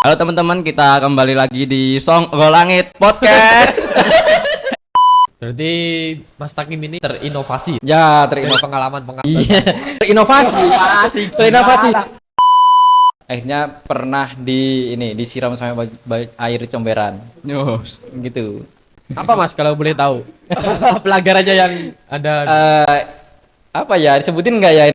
Halo teman-teman, kita kembali lagi di Song Langit Podcast. Berarti Mas Takim ini terinovasi. Ya, Pengalaman. Iya, terinovasi. Akhirnya pernah disiram sama air comberan. Yo, Gitu. Apa Mas kalau boleh tahu? Pelajarannya yang Anda Apa ya? Disebutin nggak ya?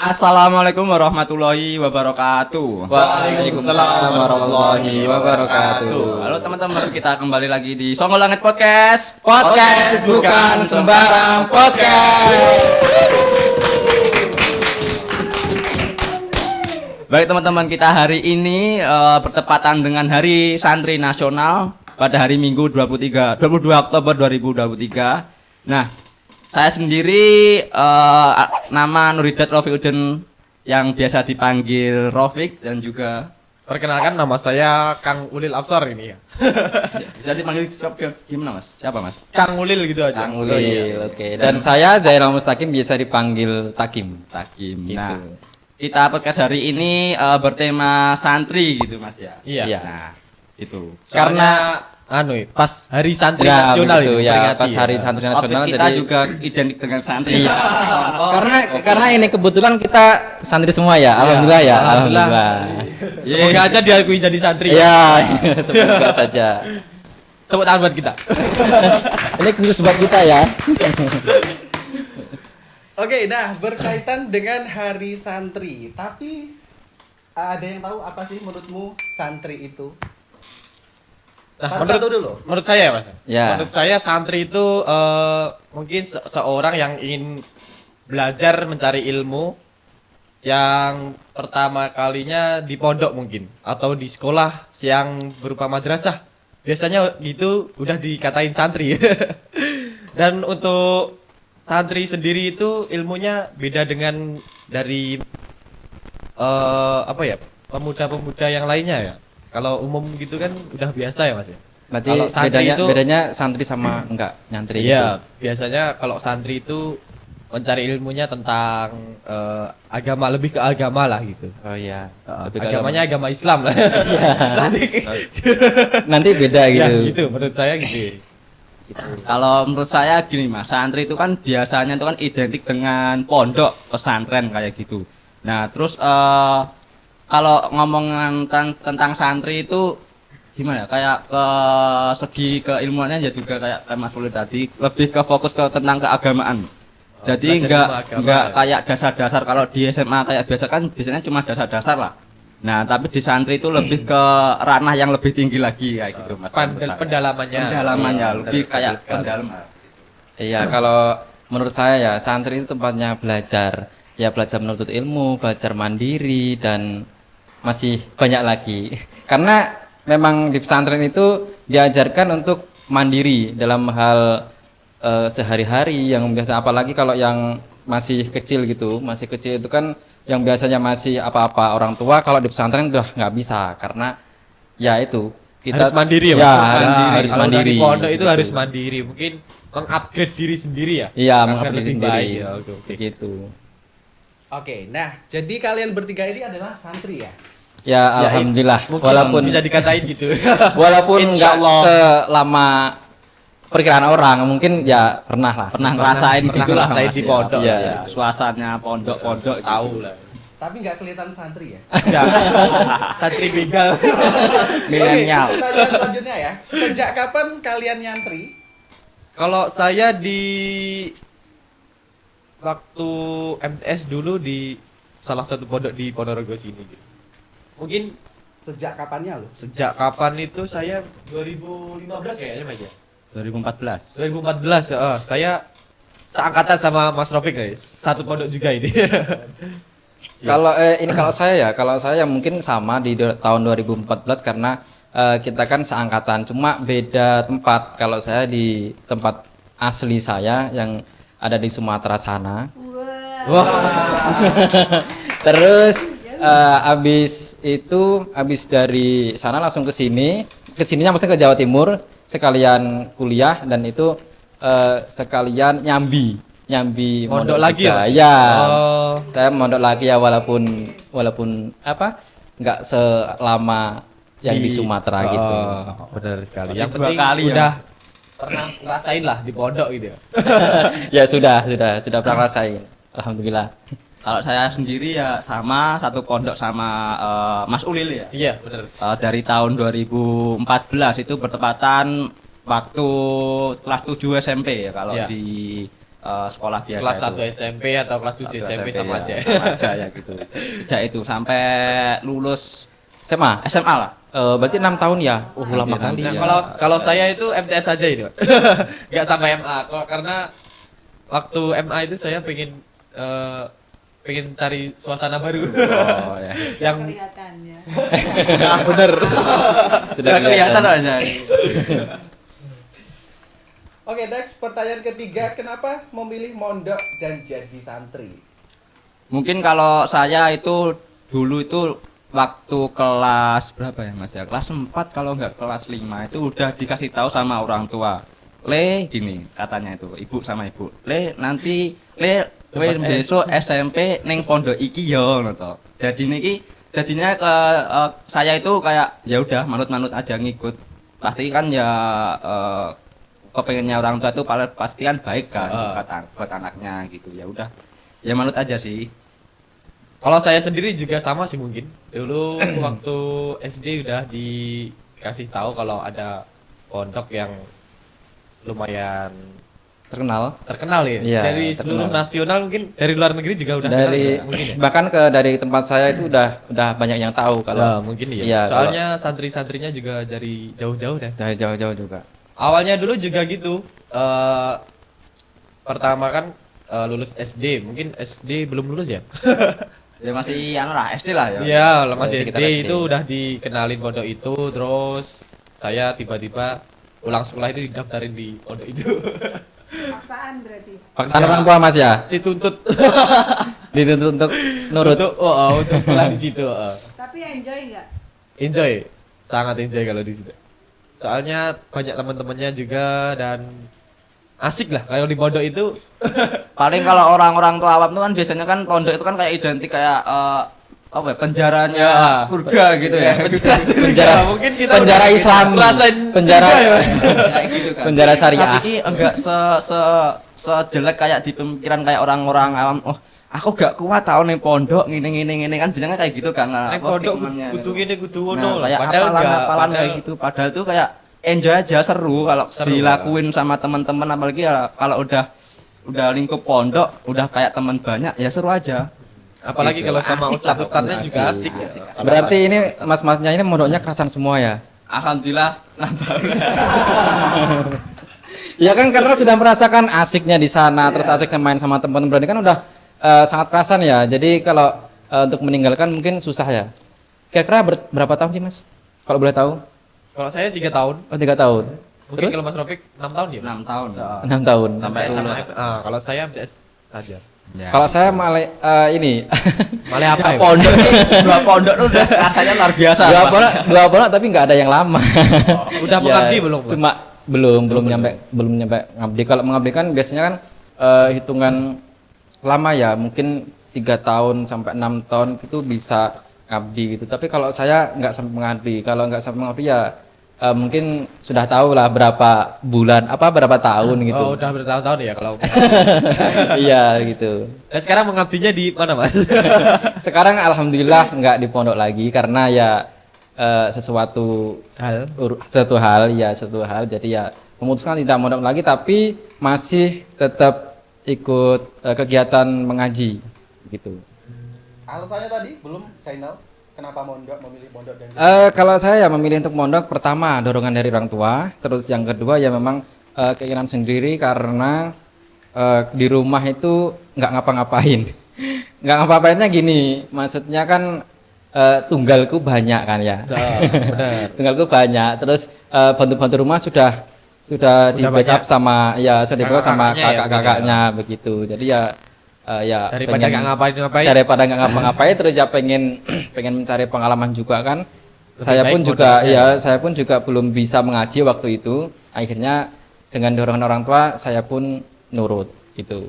Assalamualaikum warahmatullahi wabarakatuh. Waalaikumsalam warahmatullahi wabarakatuh. Halo teman-teman, kita kembali lagi di Song Langit Podcast. Podcast bukan sembarang podcast. Baik teman-teman, kita hari ini bertepatan dengan Hari Santri Nasional pada hari Minggu 22 Oktober 2023. Nah, saya sendiri nama Nuridat Rofiuddin yang biasa dipanggil Rofik, dan juga perkenalkan nama saya Kang Ulil Absar ini ya. bisa dipanggil gimana Mas? Siapa Mas? Kang Ulil gitu aja. Kang Ulil, oke. Dan saya Zainal Mustaqim, biasa dipanggil Takim. Takim. Gitu. Nah, kita podcast hari ini bertema santri gitu Mas ya. Iya. Nah, itu. Karena pas Hari Santri Ya, Nasional begitu, ini, ya, peringati pas Hari Santri Nasional, Kita jadi juga identik dengan santri. Iya. Karena ini kebetulan kita santri semua ya. Alhamdulillah ya. Alhamdulillah. Semoga aja diakui jadi santri. Ya, semoga saja. Tepuk tangan buat kita. Ini khusus buat kita ya. Oke, nah berkaitan dengan Hari Santri, tapi ada yang tahu apa sih menurutmu santri itu? Nah, Satu dulu. Menurut saya Mas. Ya. Menurut saya santri itu mungkin seorang yang ingin belajar mencari ilmu yang pertama kalinya di pondok mungkin atau di sekolah yang berupa madrasah. Biasanya gitu udah dikatain santri. Dan untuk santri sendiri itu ilmunya beda dengan dari pemuda-pemuda yang lainnya ya. Kalau umum gitu kan udah biasa ya Mas ya. Berarti Kalau santri bedanya santri sama enggak nyantri Iya, gitu. biasanya kalau santri itu mencari ilmunya tentang agama, lebih ke agama lah gitu. Oh iya. Lebih ke Agamanya agama Islam lah. nanti beda Ya, gitu. gitu menurut saya gitu. Kalau menurut saya gini Mas, santri itu kan biasanya itu kan identik dengan pondok, pesantren kayak gitu. Nah, terus kalau ngomongin tentang santri itu gimana ya? Kayak ke segi keilmuannya ya juga kayak Mas Ulil tadi, lebih ke fokus ke tentang keagamaan. Jadi belajar enggak ilmu agama enggak ya. kayak dasar-dasar. Kalau di SMA kayak biasa kan biasanya cuma dasar-dasar lah. Nah, tapi di santri itu lebih ke ranah yang lebih tinggi lagi kayak gitu Mas. menurut saya. Pendalamannya. Pendalamannya Iya, lebih betul kayak sekali. pendalaman. Iya, kalau menurut saya ya santri itu tempatnya belajar. Ya belajar menuntut ilmu, belajar mandiri, dan masih banyak lagi. Karena memang di pesantren itu diajarkan untuk mandiri dalam hal sehari-hari yang biasa, apalagi kalau yang masih kecil gitu. Masih kecil itu kan yang biasanya masih apa-apa orang tua, kalau di pesantren udah nggak bisa, karena ya itu kita Harus mandiri ya, ya, Mas? harus Kalau mandiri. dari pondok itu Gitu. harus mandiri, mungkin mengupgrade diri sendiri ya. Iya, Agar mengupgrade lebih sendiri. baik, ya, oke. Begitu. Oke, nah jadi kalian bertiga ini adalah santri ya? Ya, alhamdulillah. Mungkin Walaupun bisa dikatain gitu. walaupun nggak Insyaallah. selama perkiraan orang, mungkin ya pernah lah. Pernah ngerasain pernah gitu lah ngerasain Mas, di ya. pondok. Iya. Ya, suasananya pondok-pondok gitu. Tahu lah. Tapi nggak kelihatan santri ya? Enggak. Santri begal. Milenial. Oke, pertanyaan selanjutnya ya. Sejak kapan kalian nyantri? Kalau saya di waktu MTS dulu di salah satu pondok di Ponorogo sini. Mungkin Sejak kapannya lo? sejak kapan itu saya 2015 kayaknya Mas ya. 2014. 2014 ya. Saya seangkatan sama Mas Rofik guys. Satu pondok juga ini. Kalau kalau saya mungkin sama di tahun 2014 karena kita kan seangkatan, cuma beda tempat. Kalau saya di tempat asli saya yang ada di Sumatera sana. Wah. Terus abis dari sana langsung ke sini. Kesininya maksudnya ke Jawa Timur sekalian kuliah dan itu sekalian nyambi Mondok lagi juga. ya, Mas? Ya. Oh. Saya mondok lagi ya walaupun apa nggak selama yang di Sumatera gitu. Oh, benar sekali. Yang Dua penting kali ya. udah pernah ngerasain lah di pondok gitu ya. Ya sudah pernah rasain. Alhamdulillah. Kalau saya sendiri ya sama satu pondok sama Mas Ulil ya. Iya, benar. Dari tahun 2014 itu bertepatan waktu kelas 7 SMP ya kalau Iya. di sekolah biasa Kelas itu. 1 SMP atau kelas 7 SMP sama aja. Sama aja ya gitu. Sejak itu sampai lulus SMA. SMA lah. Berarti 6 tahun ya. Lama Iya, kali Nah, ya. kalau saya itu MTS aja itu. Enggak sampai MA. Karena waktu MA itu saya pengen cari suasana baru. Oh ya. Yang Kelihatan ya. bener. Sudah kelihatan aja. Oke, next pertanyaan ketiga, kenapa memilih mondok dan jadi santri? Mungkin kalau saya itu dulu itu waktu kelas berapa ya Mas ya? Kelas 4 kalau nggak kelas 5 itu udah dikasih tahu sama orang tua. Le gini katanya itu ibu sama ibu. Le nanti le kowe besok SMP ning pondok iki yo ngono to. Jadi niki jadinya saya itu kayak ya udah manut-manut aja ngikut. Pasti kan ya kepengennya orang tua itu pasti kan baik kan buat anaknya gitu. Ya udah. Ya manut aja sih. Kalau saya sendiri juga sama sih mungkin. Dulu waktu SD udah dikasih tahu kalau ada pondok yang lumayan terkenal ya. Iya, Dari seluruh terkenal. nasional mungkin dari luar negeri juga udah Dari kenal, mungkin ya. bahkan dari tempat saya itu udah banyak yang tahu Wah, kalau mungkin iya. Iya, Soalnya santri-santrinya juga dari jauh-jauh deh. dari jauh-jauh juga. Awalnya dulu juga gitu. Pertama kan lulus SD, mungkin SD belum lulus ya? Ya masih anu lah SD lah ya. Iya, lah masih Sekitar SD SD. itu udah dikenalin pondok itu, terus saya tiba-tiba pulang sekolah itu didaftarin di pondok itu. Paksaan berarti. Paksaan orang tua Mas ya? Dituntut Dituntut untuk nurut. untuk sekolah di situ. Tapi enjoy nggak? Enjoy, sangat enjoy kalau di situ. Soalnya banyak teman-temannya juga dan asik lah kalau di pondok itu. Paling kalau orang-orang tua awam tuh kan biasanya kan pondok itu kan kayak identik kayak apa ya, penjaranya Ya. surga gitu ya. Penjara mungkin kita penjara udah Islam. ngerasain Penjara surga ya, Mas. Kayak gitu kan. Penjara syariah. Tapi ini enggak sejelek kayak di pemikiran kayak orang-orang awam. Oh, aku gak kuat tau nih pondok ngene kan biasanya kayak gitu kan. Nek pondok kudu gini kudu ngono lah. Kayak Padahal enggak, apalan kayak padahal gitu. Padahal tuh kayak enjoy aja seru kalau Seru, dilakuin sama teman-teman apalagi ya kalau udah lingkup pondok, udah kayak teman banyak ya seru aja. apalagi kalau sama Asik lah, ustadz-ustadznya asik. juga asik ya. Berarti ini mas-masnya ini mondoknya kerasan semua ya? Alhamdulillah nambah. Ya kan karena sudah merasakan asiknya di sana, terus asiknya main sama teman, berarti kan udah sangat kerasan ya. Jadi kalau untuk meninggalkan mungkin susah ya. Kira-kira berapa tahun sih Mas? Kalau boleh tahu? Kalau saya 3 tahun, Oh 3 tahun. mungkin Terus? kalau Mas Rofik 6 tahun ya? 6 tahun. 6 tahun. Sampai sama lulus. kalau saya MTS saja. Ya. Kalau saya malah ini Malah apa ya? Pondok nih, dua pondok tuh udah rasanya luar biasa. dua pondok tapi nggak ada yang lama. Udah Ya, mengabdi belum, Mas? Cuma belum nyampe ngabdi. Kalau mengabdi kan biasanya kan hitungan lama ya, mungkin 3 tahun sampai 6 tahun itu bisa ngabdi gitu. Tapi kalau saya nggak sampai mengabdi. Kalau nggak sampai mengabdi ya mungkin sudah tahu lah berapa bulan berapa tahun gitu. Oh, udah bertahun-tahun ya kalau. Iya gitu. Dan sekarang mengabdinya di mana, Mas? Sekarang alhamdulillah nggak di pondok lagi karena ya sesuatu satu hal jadi ya memutuskan tidak mondok lagi tapi masih tetap ikut kegiatan mengaji gitu. Alasannya tadi belum final. Kenapa memilih mondok dan Kalau saya ya memilih untuk mondok pertama dorongan dari orang tua, terus yang kedua ya memang keinginan sendiri karena di rumah itu nggak ngapa-ngapain. Nggak ngapa-ngapainnya gini, maksudnya kan tunggalku banyak kan ya. Benar. Tunggalku banyak, terus bantu-bantu rumah sudah sudah di backup banyak. sama sudah di backup sama Kakak-kakaknya ya, kakak-kakaknya begitu. Jadi Daripada nggak ngapain-ngapain. daripada nggak ngapa-ngapain terus ya pengen mencari pengalaman juga kan. Saya baik pun modal juga aja. saya pun juga belum bisa mengaji waktu itu. Akhirnya dengan dorongan orang tua saya pun nurut gitu.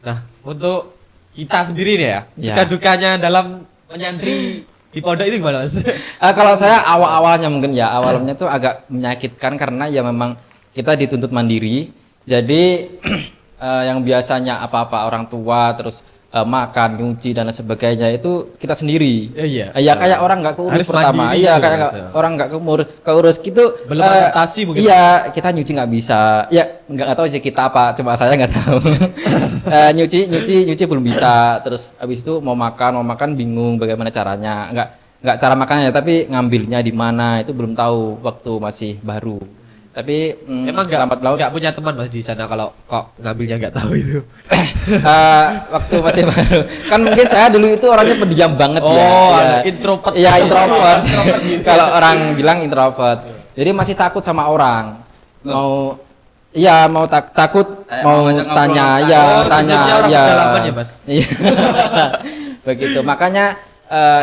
Nah, untuk kita sendiri nih ya, Ya. suka dukanya dalam menyantri di pondok itu gimana, Mas? Kalau saya awalnya mungkin awalnya tuh agak menyakitkan karena ya memang kita dituntut mandiri. Jadi yang biasanya apa-apa orang tua terus makan, nyuci dan lain sebagainya itu kita sendiri. Iya. Ya kayak orang nggak keurus Harus pertama. mandiri Iya gitu, kayak Mas, ya. orang nggak keurus gitu. Belum adaptasi mungkin. Iya, kita nyuci nggak bisa. Ya nggak tahu sih kita apa, cuma saya nggak tahu. nyuci belum bisa. Terus habis itu mau makan bingung bagaimana caranya. Nggak cara makannya, tapi ngambilnya di mana itu belum tahu waktu masih baru. Tapi Emang lambat laun nggak punya teman Mas di sana kalau kok ngambilnya nggak tahu itu. waktu masih baru kan mungkin saya dulu itu orangnya pendiam banget Introvert. Iya introvert. Kalau orang bilang introvert. Jadi masih takut sama orang. Mau takut mau ngajak ngobrol, tanya tanya sebelumnya orang pedalaman ya, Mas? Iya. Begitu. Makanya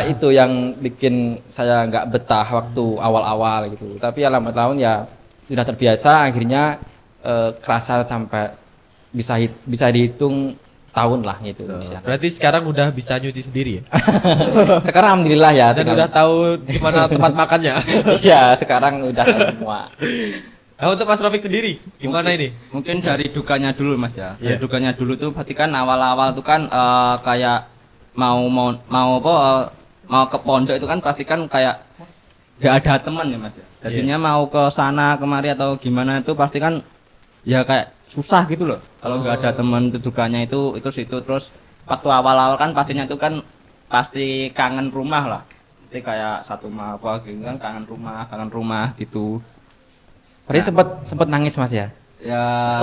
itu yang bikin saya nggak betah waktu awal-awal gitu. Tapi ya lambat laun ya sudah terbiasa akhirnya kerasa sampai bisa dihitung tahun lah gitu. Bisa. Berarti sekarang udah bisa nyuci sendiri ya? Sekarang alhamdulillah ya Dan tinggal- udah tahu di mana tempat makannya. Iya, sekarang udah tahu semua. Nah, untuk Mas Rafiq sendiri gimana ini? Mungkin dari dukanya dulu Mas ya. Dari Iya. dukanya dulu tuh berarti kan awal-awal tuh kan kayak mau ke pondok itu kan pasti kan kayak nggak ada teman ya Mas ya. Jadinya mau ke sana kemari atau gimana itu pasti kan ya kayak susah gitu loh. Kalau nggak ada teman itu dukanya itu situ terus waktu awal-awal kan pastinya itu kan pasti kangen rumah lah. Jadi kayak satu apa gitu kan kangen rumah gitu. Berarti sempat nangis Mas ya? Ya,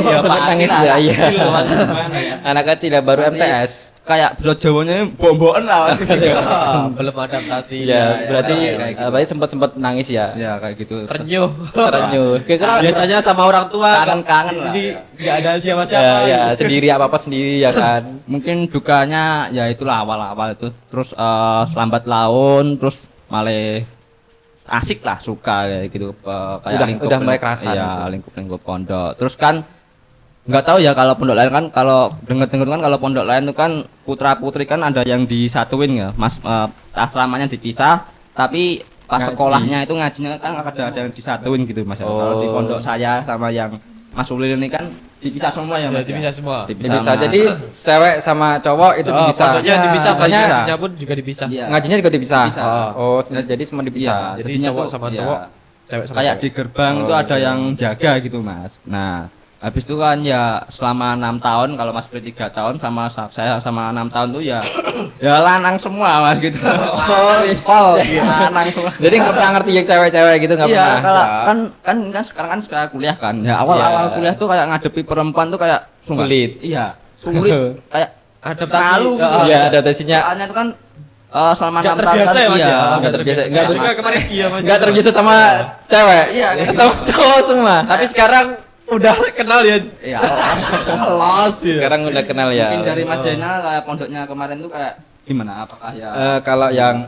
Iya, sempat nangis ya, iya. Gimana ya? Anak kecil ya baru Berarti MTS. Kayak bro Jawanya bom-boman lah. Belum adaptasi. Ya, berarti kayak gitu. berarti sempat nangis ya. Ya kayak gitu. Terenyuh. Terenyuh. Kira-kira Biasanya sama orang tua Kangen-kangen lah, Jadi ya. nggak ada siapa-siapa. ya sendiri apa sendiri ya kan. Mungkin dukanya ya itulah awal-awal itu terus lambat laun terus malah asik lah suka kayak gitu kayak Udah mulai kerasa iya gitu. lingkup lingkup pondok terus kan nggak tahu ya kalau pondok lain kan kalau dengar kan kalau pondok lain itu kan putra putri kan ada yang disatuin ya mas asramanya dipisah tapi pas Ngaji. sekolahnya itu ngajinya kan ada yang disatuin gitu mas kalau di Oh. pondok saya sama yang Mas Ulil ini kan dipisah semua ya Ya, mas dipisah semua. Dipisah Bisa sama- jadi cewek sama cowok itu bisa. Pondoknya dipisah, Soalnya masjidnya pun juga dipisah. Iya. ngajinya juga dipisah. Dipisah. Oh, jadi semua dipisah. Iya, Jadi jadinya cowok tuh, sama iya. cowok, cewek sama Kayak cewek. di gerbang itu ada yang jaga gitu mas. Nah habis itu kan ya selama 6 tahun kalau Mas Pri 3 tahun sama saya sama 6 tahun tuh ya ya lanang semua mas gitu. Pol. Lanang semua. Jadi nggak pernah ngerti yang cewek-cewek gitu nggak Iya, pernah. kalau kan sekarang kan sekolah kuliah kan. Ya awal-awal Iya. kuliah tuh kayak ngadepi perempuan tuh kayak Sulit. Iya, sulit. Kayak Adaptasi. malu gitu. Iya, adaptasinya Soalnya itu kan selama Nggak 6 tahun terbiasa kan, ya, Mas, iya. ya? nggak terbiasa. Saya Nggak juga kemarin iya Mas. nggak terbiasa sama cewek. Iya, kayak sama cowok semua. Tapi sekarang udah kenal ya. Iya. Los ya. Sekarang udah kenal ya. Mungkin dari Mas Zainal kayak pondoknya kemarin tuh kayak gimana? Apakah ya Kalau yang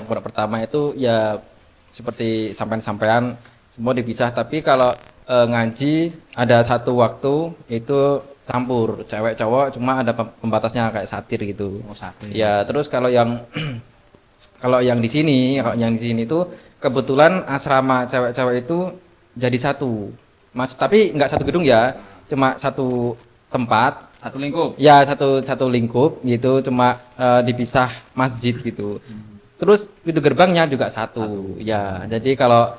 pondok pertama itu ya seperti sampean-sampean semua dipisah. Tapi kalau ngaji ada satu waktu itu campur cewek cowok, cuma ada pembatasnya kayak satir gitu. Oh, satir. Ya terus kalau yang kalau yang di sini tuh kebetulan asrama cewek-cewek itu jadi satu. Mas tapi nggak satu gedung ya, cuma satu tempat. satu lingkup? Ya satu lingkup gitu, cuma dipisah masjid gitu. Terus pintu gerbangnya juga satu. Ya, jadi kalau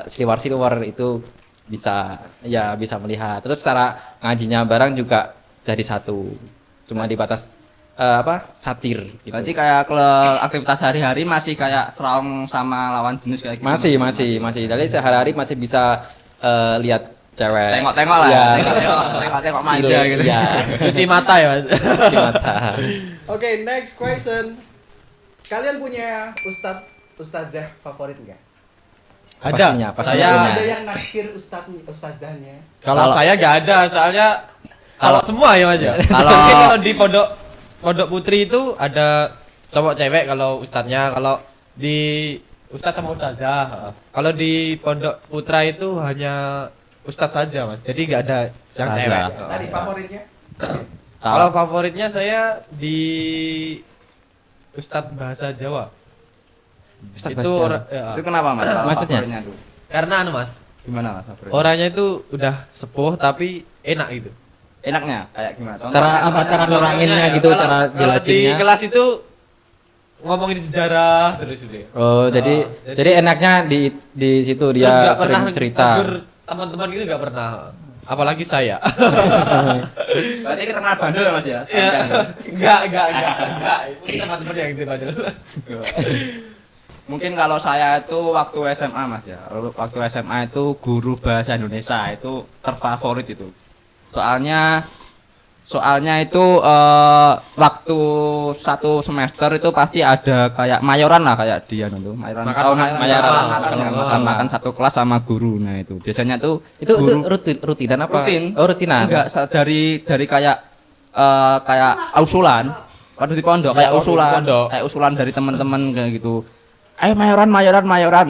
seliwar itu bisa melihat. Terus secara ngajinya barang juga jadi satu. Cuma di batas satir gitu. Berarti kayak kalau aktivitas sehari-hari masih kayak serong sama lawan jenis kayak gitu. Masih. Dari sehari-hari masih bisa lihat cewek. Tengok-tengok lah. Ya. Tengok manja gitu. Ya. Cuci mata ya Mas. Cuci mata. Oke, next question. Kalian punya ustadzah favorit nggak? Pastinya, Ada. pasti Saya punya. Ada yang naksir ustazahnya. kalau saya nggak ada, soalnya kalau semua ya Mas ya. Kalau- Kalau di pondok putri itu ada cowok cewek kalau ustadznya, kalau di ustadz sama ustazah. Kalau di pondok putra itu hanya ustadz saja Mas. Jadi nggak ada yang Ustazah. cewek. Tadi favoritnya? Kalau favoritnya saya di ustadz bahasa Jawa. Ustadz Itu Basya. orang- ya, Itu kenapa Mas? Kalau Maksudnya? favoritnya tuh? karena anu Mas, Gimana Mas favoritnya? orangnya itu udah sepuh tapi enak gitu. Enaknya kayak gimana? Cara apa? Cara neranginnya gitu, Kalau- cara kalau di jelasinnya. kelas itu ngomongin sejarah terus itu. Oh, jadi enaknya di situ Terus dia nggak sering pernah cerita. tegur teman-teman gitu nggak pernah. Apalagi saya. Berarti terkenal bandel ya, Mas ya? Enggak. Itu teman-teman yang itu bandel. Mungkin kalau saya itu waktu SMA Mas ya. Waktu SMA itu guru bahasa Indonesia itu terfavorit itu. Soalnya itu waktu satu semester itu pasti ada kayak mayoran lah kayak dia itu. Mayoran. Makan-makan mayoran bersama. makan yang Oh. makan satu kelas sama guru. Nah itu biasanya tuh Itu guru rutinan apa? rutin. Oh, rutinan. Enggak dari kayak kayak usulan. Waktu di pondok kayak Ya, waktu di usulan, pondok. kayak usulan dari teman-teman kayak gitu. Ayo mayoran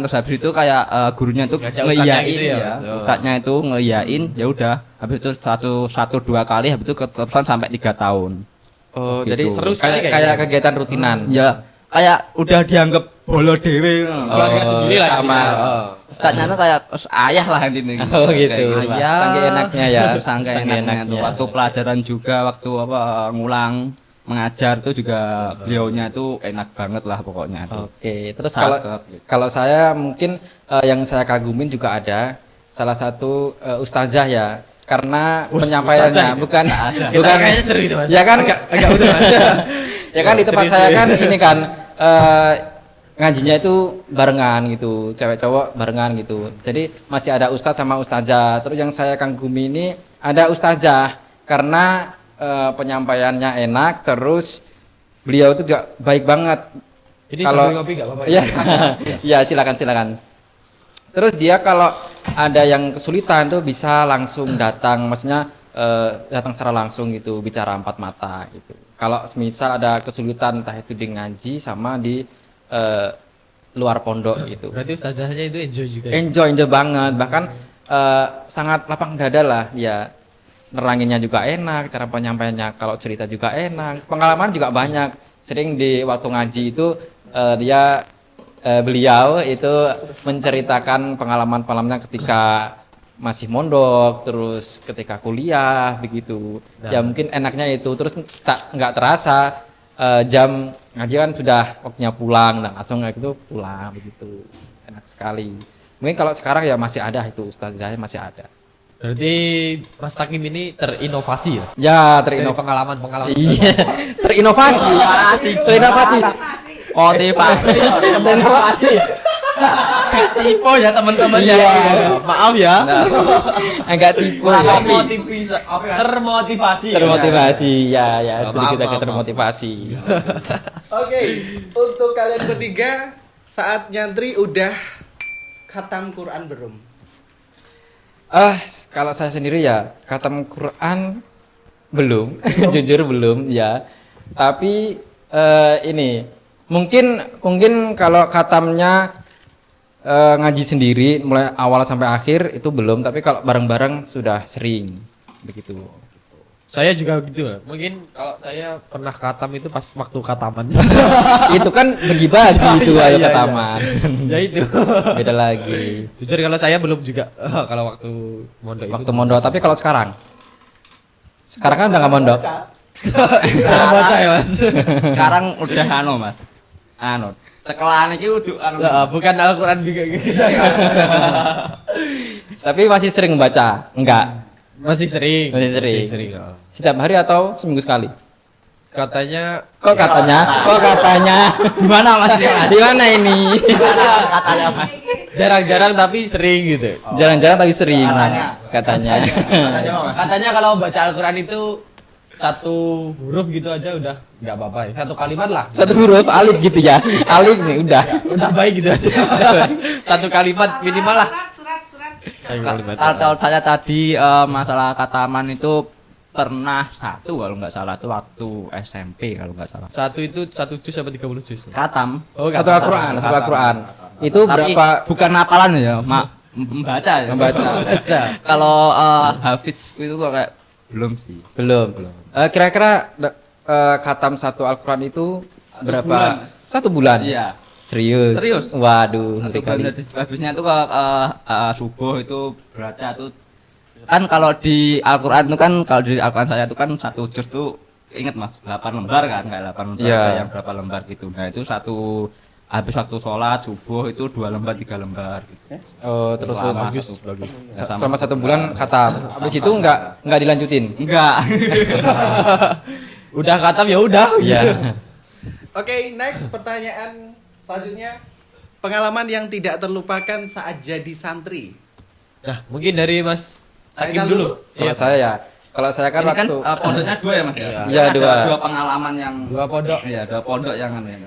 terus habis itu kayak gurunya tuh Ngajak ustadznya ngeiyain gitu ya, ya. Mas? Oh. Ustadznya itu ngeiyain ya udah. Habis itu satu dua kali habis itu keterusan sampai 3 tahun. Oh, Gitu. jadi Seru sekali kayak kayaknya. kegiatan rutinan. Ya kayak udah dianggap bolo dewe. Keluarga sendiri lah sama. Oh. Ustadznya tuh kayak ayah lah intinya. Oh, gitu. Kayak lah. Ayah. Saking enaknya ya. Sangka Saking enaknya tuh. Waktu pelajaran juga waktu apa ngulang mengajar tuh juga beliaunya tuh enak banget lah pokoknya tuh. Oke, terus Saat-saat gitu. kalau saya mungkin yang saya kagumin juga ada salah satu ustazah ya, karena penyampaiannya bukan bukan Kayaknya seru itu Mas. ya kan agak udah Mas. ya kan di tempat Serius, saya serius. kan ini kan ngajinya itu barengan gitu, cewek cowok barengan gitu. Jadi masih ada ustadz sama ustazah. Terus yang saya kagumi ini ada ustazah karena penyampaiannya enak, terus beliau itu juga baik banget. Ini Kalau- sambil ngopi enggak apa-apa? Iya, ya silakan. Terus dia kalau ada yang kesulitan tuh bisa langsung datang, maksudnya datang secara langsung gitu, bicara empat mata gitu. Kalau misal ada kesulitan entah itu di ngaji sama di luar pondok gitu. Berarti ustazahnya itu enjoy juga. Ya? Enjoy banget, bahkan sangat lapang dada lah ya. Neranginnya juga enak, cara penyampaiannya kalau cerita juga enak, pengalaman juga banyak. Sering di waktu ngaji itu beliau itu menceritakan pengalaman-pengalamannya ketika masih mondok, terus ketika kuliah begitu. Ya mungkin enaknya itu, terus nggak terasa jam ngaji kan sudah waktunya pulang dan langsung kayak gitu pulang begitu. Enak sekali. Mungkin kalau sekarang ya masih ada itu ustazah masih ada. Berarti Mas Takim ini terinovasi ya? Ya, Dari terinnovasi. pengalaman-pengalaman. Iya, terinnovasi. Terinnovasi. Motivasi. Terinnovasi. Tipe ya teman-teman Iya. Maaf ya. Agak tipu. Termotivasi. Termotivasi. Ya, ya, Maaf, sedikit agak maaf, termotivasi. Oke, untuk kalian bertiga saat nyantri udah khatam Quran belum? Kalau saya sendiri ya khatam Quran belum, jujur belum ya. Tapi ini mungkin kalau khatamnya ngaji sendiri mulai awal sampai akhir itu belum, tapi kalau bareng-bareng sudah sering begitu. Saya juga gitu. Mungkin kalau saya pernah khatam itu pas waktu khataman. Itu kan bagi-bagi itu ayo Iya, khataman. Ya itu. Beda lagi. Jujur kalau saya belum juga kalau waktu mondok Waktu mondok, tapi kalau sekarang kan udah nggak mondok. Cara baca ya Mas. Sekarang udah Mas. Sekelan iki udah Bukan Al-Quran juga gitu. Tapi masih sering baca? Enggak. Masih sering. Masih sering. oh. Setiap hari atau seminggu sekali? Katanya Kok katanya? Gimana Mas? Di mana ini? Katanya Mas. jarang-jarang tapi sering gitu. Jarang-jarang tapi sering. Katanya. Katanya. Katanya kalau baca Al-Quran itu satu huruf gitu aja udah nggak apa-apa ya. Satu kalimat lah. Satu huruf alif gitu ya. Alif nih udah. Udah baik gitu aja. Satu kalimat minimal lah. Surat. Kalau saya tadi masalah kataman itu pernah satu kalau nggak salah itu waktu SMP kalau nggak salah. Satu itu 1 juz apa 30 juz? Katam. Oh, Satu Al-Qur'an, satu Al-Qur'an. Itu Tapi berapa bukan hafalan ya, membaca ya. membaca? Kalau hafiz itu kok kayak belum sih. Belum. Kira-kira khatam satu Al-Qur'an itu berapa? bulan. 1 bulan. Iya. Serius? Serius. Waduh, Satu ngeri kali. bulan habisnya itu ke subuh itu baca tuh kan kalau di Al-Qur'an itu kan kalau di Al-Qur'an saya itu kan satu juz tuh ingat Mas 8 lembar kan kayak 8 lembar Iya. kayak yang berapa lembar gitu. Nah, itu satu habis waktu sholat subuh itu 2 lembar 3 lembar gitu. Oh, terus Selama bagus, satu- bagus. Ya, sama. selama 1 bulan khatam. Habis itu enggak dilanjutin. Enggak. Udah khatam ya udah. Iya. Oke, next pertanyaan selanjutnya. Pengalaman yang tidak terlupakan saat jadi santri. Nah, mungkin dari Mas Hakim Zainal dulu. Kalau saya ya, kalau saya kan Ini kan waktu pondoknya 2 ya Mas ya? Iya, Kan ada 2. 2 pengalaman yang Dua pondok. Iya, 2 pondok yang anu ya.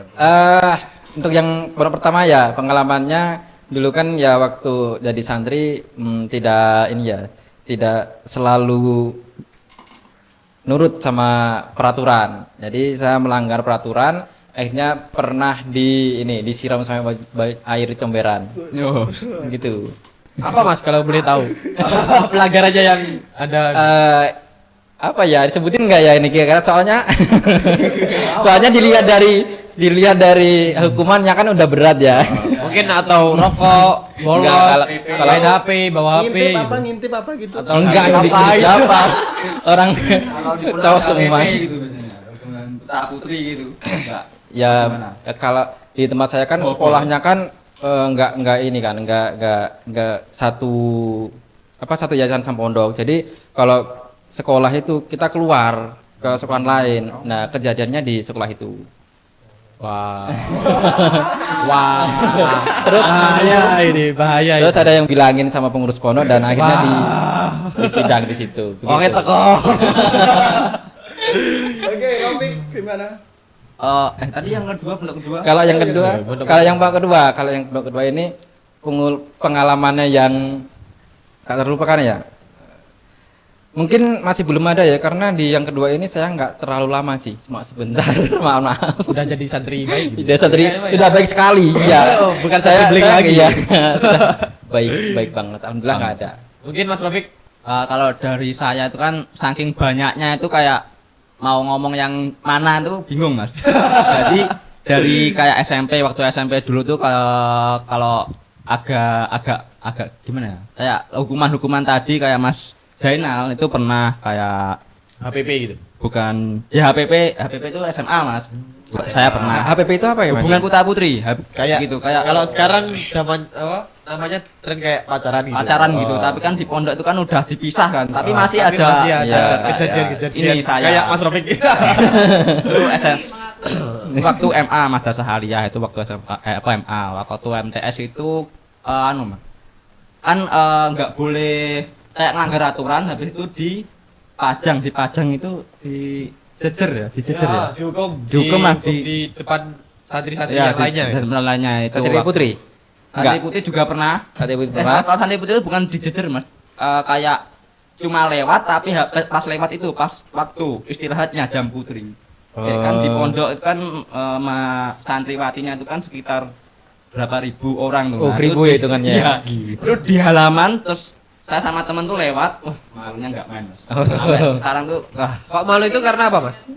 untuk yang pertama ya pengalamannya dulu kan ya waktu jadi santri tidak ini ya tidak selalu nurut sama peraturan. Jadi saya melanggar peraturan, akhirnya pernah disiram sama air comberan. Yo. Gitu. Apa Mas kalau boleh tahu? Pelanggarannya yang ada Apa ya disebutin nggak ya ini kira-kira soalnya soalnya dilihat dari hukumannya kan udah berat ya. mungkin atau rokok, bolos, Enggak, main HP, bawa HP. Ngintip apa gitu. Atau Enggak ngapain? ngintip siapa orang cowok semua. gitu biasanya. Dengan putra putri gitu. Enggak. Ya Gimana? kalau di tempat saya kan sekolahnya kan enggak ini kan enggak satu yayasan sama pondok. Jadi kalau sekolah itu kita keluar ke sekolah lain. Nah, kejadiannya di sekolah itu. Wah. Wah. Terus bahaya Terus ada yang bilangin sama pengurus pondok dan akhirnya di sidang di situ. Oke, Begitu. teko. Oke, Rafiq gimana? Tadi yang kedua pondok kedua. Kalau yang kedua, kalau yang kedua ini pengalamannya yang tak terlupakan ya. Mungkin masih belum ada ya karena di yang kedua ini saya nggak terlalu lama sih, cuma sebentar. maaf. Sudah jadi santri baik. Sudah santri, sudah baik sekali. Ya, Oh, bukan santri bling lagi. Ya, sudah baik banget. Alhamdulillah nggak ada. Mungkin Mas Rafiq Kalau dari saya itu kan saking banyaknya itu kayak mau ngomong yang mana tuh bingung Mas. Jadi dari kayak SMP waktu SMP dulu tuh kalau agak gimana ya? Kayak hukuman tadi kayak Mas Zainal itu pernah kayak HPP gitu. bukan ya HPP itu SMA Mas. Saya pernah. HPP itu apa ya, Mas? Hubungan putra putri. Kayak gitu kayak kalau sekarang zaman apa namanya tren kayak pacaran gitu. pacaran gitu, Oh. tapi kan di pondok itu kan udah dipisah kan, tapi Oh, masih tapi ada masih ada ya, kejadian-kejadian Ini saya. kayak Mas Rafiq. Dulu waktu MA Madrasah Aliyah itu waktu SMA MA waktu MTS itu Mas. Kan nggak boleh kayak ngelanggar aturan, habis itu dipajang itu dijejer ya. Dihukum lah di depan santri-santri Ya, yang lainnya. dan lainnya itu Santri putri? Santri putih juga pernah. Santri putri Eh, pernah? kalau santri putih itu bukan dijejer Mas. Kayak cuma lewat tapi pas lewat itu pas waktu istirahatnya jam putri. Jadi kan di pondok itu kan santriwatinya itu kan sekitar berapa ribu orang tuh. Oh, Nah, ribu itu ya hitungannya. Iya. Itu di halaman terus saya sama temen tuh lewat, wah malunya nggak main Mas. Sampai sekarang tuh, wah, Kok malu itu karena apa, Mas?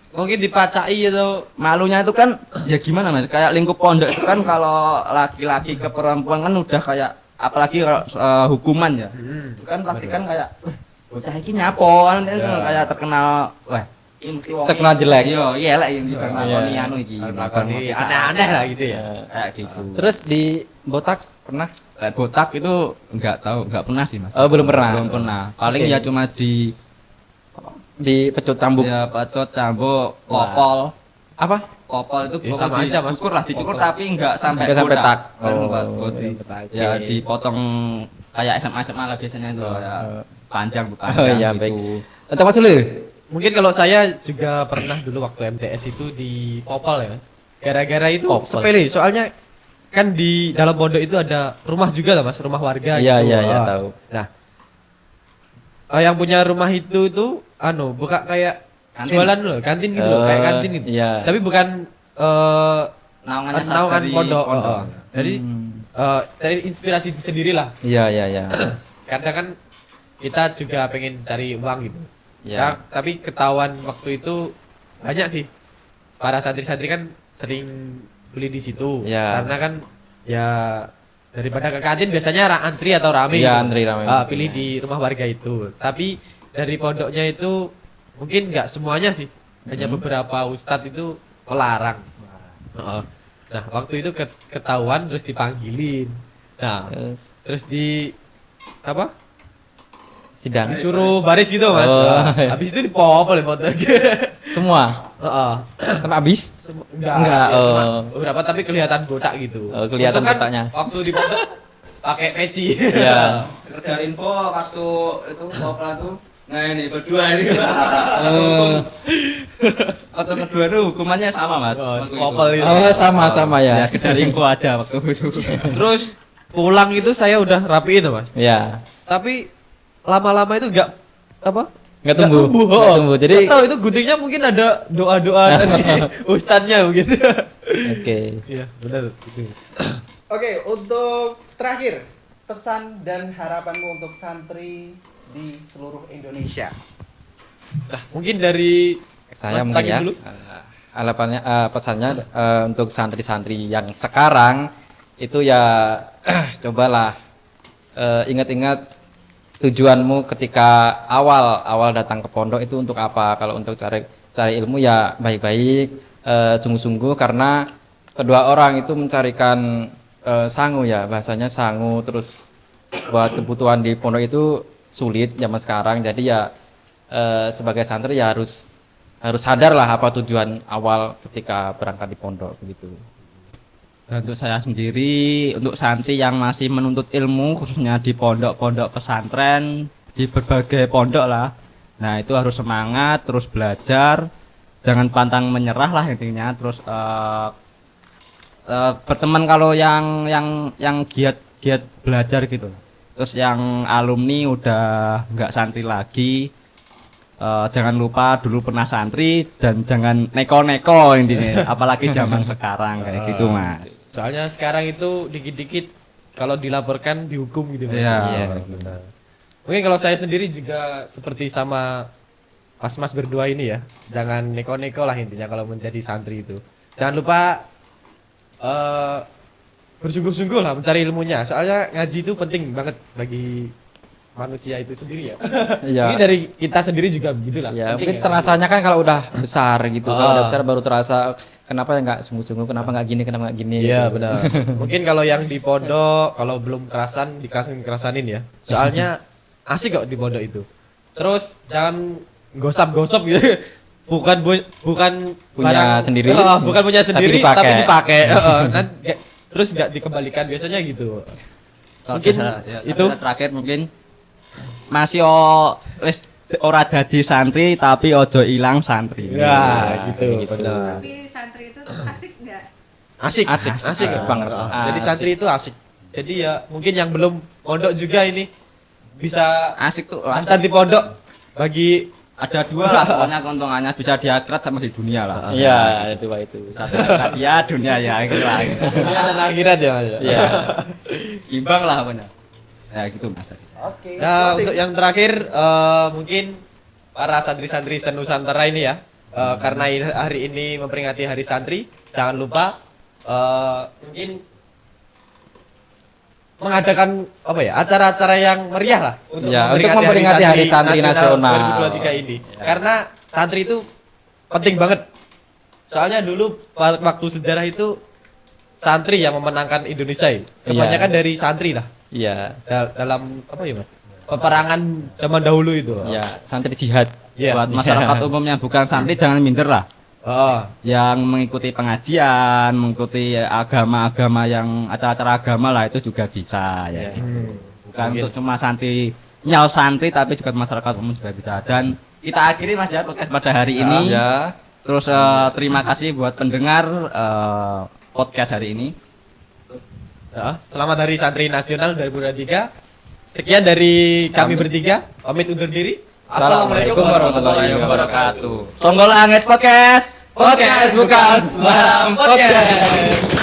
Mungkin dipacai atau malunya itu kan ya gimana Mas? Kayak lingkup pondok itu kan kalau laki-laki ke perempuan kan udah kayak apalagi kalau hukuman ya. Itu kan pasti kan kayak wah, bocah iki nyapo kan kayak terkenal wah ini mesti wong Terkenal jelek. Iya elek iki karena lakoni anu iki. lakoni aneh-aneh lah gitu ya. Kayak gitu. Terus di botak pernah? Kayak botak itu enggak tahu, enggak pernah sih Mas. Oh, belum pernah. Belum pernah. Paling Oke. ya cuma di Pecut cambuk. ya pacot cambuk, kopol. Apa? Kopol itu Ya, sama aja, Mas. dicukur lah, dicukur tapi enggak sampai Enggak sampai botak. tak. Kan Oh, buat putri. oke. Ya dipotong kayak SMA lah biasanya itu ya panjang Oh iya, gitu. baik. Untuk Mas Lul, mungkin kalau saya juga pernah dulu waktu MTS itu di Popol ya. Gara-gara itu Popol. sepele, soalnya kan di dalam pondok itu ada rumah juga lah Mas, rumah warga Iya, gitu. iya, iya, Ah. tahu. Nah, yang punya rumah itu buka kayak Kantin. jualan loh, kantin gitu loh, kayak kantin gitu. Iya. Tapi bukan Naungannya naungan dari pondok. pondok. Jadi dari inspirasi sendiri lah. Iya, iya, iya. Karena kan kita juga pengen cari uang gitu. Iya. Ya, tapi ketahuan waktu itu banyak sih. Para santri-santri kan sering beli di situ. Iya. Karena kan ya daripada ke kantin biasanya antri atau rame Iya, gitu. antri rame. Pilih di rumah warga itu. Tapi dari pondoknya itu mungkin nggak semuanya sih. Hanya beberapa ustadz itu melarang. Heeh. Nah, waktu itu ketahuan terus dipanggilin. Nah, terus di apa? Sidang. Disuruh baris gitu, Mas. Oh, Nah, iya. habis itu dipopol ya pondok. Semua. Heeh. Sampai habis? Enggak, oh. cuma beberapa tapi kelihatan botak gitu. Oh, kelihatan Untung kan botaknya. Waktu di pondok pakai peci. Iya. Sekedar info waktu itu kopla tuh, nah ini berdua ini. Waktu kedua itu hukumannya sama mas. Oh, Waktu itu. popol itu. Oh, sama-sama Ya ya. sekedar info aja waktu itu. Terus pulang itu saya udah rapiin tuh, Mas. Iya. Tapi lama-lama itu enggak apa? Nggak tumbuh. Nggak Nggak tumbuh. Jadi Nggak tahu itu guntingnya mungkin ada doa-doa dari ustadznya begitu. oke. Iya, benar itu. Oke, untuk terakhir pesan dan harapanmu untuk santri di seluruh Indonesia. Nah, mungkin dari Saya Mas mungkin Tagi ya. dulu. Harapannya pesannya untuk santri-santri yang sekarang itu ya cobalah ingat-ingat tujuanmu ketika awal datang ke pondok itu untuk apa. Kalau untuk cari ilmu ya baik-baik, sungguh-sungguh, karena kedua orang itu mencarikan sangu ya, bahasanya sangu, terus buat kebutuhan di pondok itu sulit zaman sekarang. Jadi ya sebagai santri ya harus sadar lah apa tujuan awal ketika berangkat di pondok begitu. Dan untuk saya sendiri, untuk santri yang masih menuntut ilmu, khususnya di pondok-pondok pesantren, di berbagai pondok lah. Nah itu harus semangat, terus belajar, jangan pantang menyerah lah intinya. Terus berteman kalau yang giat belajar gitu. Terus yang alumni udah nggak santri lagi, jangan lupa dulu pernah santri dan jangan neko-neko intinya. Apalagi zaman sekarang kayak gitu mas. Soalnya sekarang itu dikit-dikit kalau dilaporkan dihukum gitu. Mas. Iya. Iya, benar. Mungkin kalau saya sendiri juga seperti sama mas-mas berdua ini ya. Jangan neko-neko lah intinya kalau menjadi santri itu. Jangan lupa bersungguh-sungguh lah mencari ilmunya. Soalnya ngaji itu penting banget bagi manusia itu sendiri ya. Iya. Ini dari kita sendiri juga begitulah. Ya, Penting mungkin ya. terasanya kan kalau udah besar gitu. Kalau udah Ah. besar baru terasa kenapa ya nggak sungguh-sungguh, kenapa nggak gini, kenapa nggak gini. Iya gitu. benar. Mungkin kalau yang di pondok, kalau belum dikerasanin ya. Soalnya asik kok di pondok itu. Terus jangan gosap-gosap gitu. Bukan Punya sendiri. bukan punya Tapi sendiri dipakai. tapi dipakai. Terus nggak dikembalikan biasanya gitu. Mungkin itu terakhir mungkin masih wis ora dadi santri tapi ojo ilang santri. ya gitu. gitu. Benar. Tapi santri itu asik nggak? Asik, Asik banget. Jadi Asik. santri itu asik. Jadi ya mungkin yang belum pondok juga ini bisa Asik tuh. daftar di pondok bagi Ada dua lah pokoknya keuntungannya, bisa di akhirat sama di dunia lah. Iya, itu Bisa di akhirat ya, dunia ya gitu lah. dunia dan akhirat ya Mas. Iya. Imbang lah pokoknya. Ya gitu Mas. Oke. Nah, closing. untuk yang terakhir mungkin para santri-santri Senusantara ini ya, karena hari ini memperingati Hari Santri, jangan lupa mungkin mengadakan apa ya acara-acara yang meriah lah Ya, untuk memperingati Hari Santri Nasional. 2023 ini. Karena santri itu penting banget. Soalnya dulu waktu sejarah itu santri yang memenangkan Indonesia. Kebanyakan dari santri lah. Iya. Dalam apa ya Mas? Peperangan zaman dahulu itu. Ya, santri jihad. Iya. Buat masyarakat umum yang bukan santri jangan minder lah. Oh, Yang mengikuti pengajian, mengikuti agama-agama yang acara-acara agama lah itu juga bisa ya. Bukan Mungkin. untuk cuma santri nyal santri tapi juga masyarakat umum juga bisa. Dan kita akhiri Mas ya podcast pada hari ini. Ya. Terus terima kasih buat pendengar podcast hari ini. Ya, selamat Hari Santri Nasional 2023. Sekian dari kami bertiga. Pamit undur diri. Assalamualaikum warahmatullahi wabarakatuh. Songgol Angit Podcast. Podcast bukan sembarang podcast.